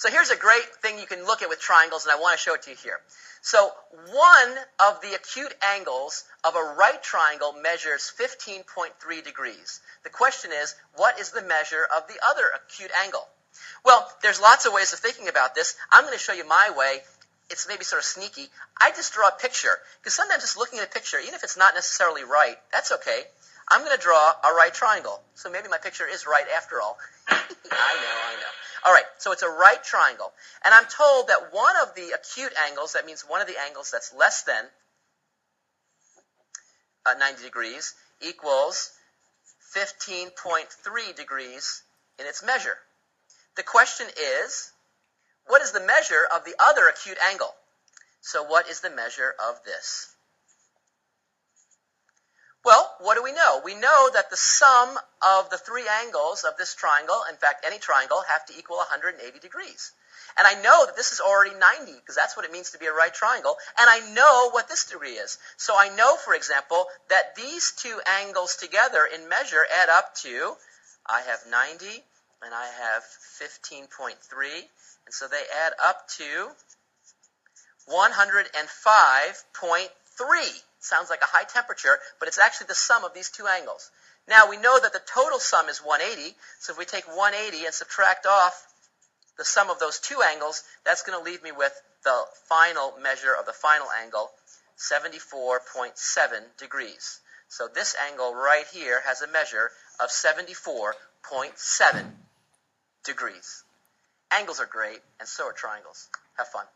So here's a great thing you can look at with triangles, and I want to show it to you here. So one of the acute angles of a right triangle measures 15.3 degrees. The question is, what is the measure of the other acute angle? Well, there's lots of ways of thinking about this. I'm going to show you my way. It's maybe sort of sneaky. I just draw a picture, because sometimes just looking at a picture, even if it's not necessarily right, that's okay. I'm going to draw a right triangle. So maybe my picture is right after all. I know. All right, so it's a right triangle. And I'm told that one of the acute angles, that means one of the angles that's less than 90 degrees, equals 15.3 degrees in its measure. The question is, what is the measure of the other acute angle? So what is the measure of this? Well, what do we know? We know that the sum of the three angles of this triangle, in fact, any triangle, have to equal 180 degrees. And I know that this is already 90, because that's what it means to be a right triangle. And I know what this degree is. So I know, for example, that these two angles together in measure add up to, I have 90 and I have 15.3. And so they add up to 105.3. Sounds like a high temperature, but it's actually the sum of these two angles. Now, we know that the total sum is 180, so if we take 180 and subtract off the sum of those two angles, that's going to leave me with the final measure of the final angle, 74.7 degrees. So this angle right here has a measure of 74.7 degrees. Angles are great, and so are triangles. Have fun.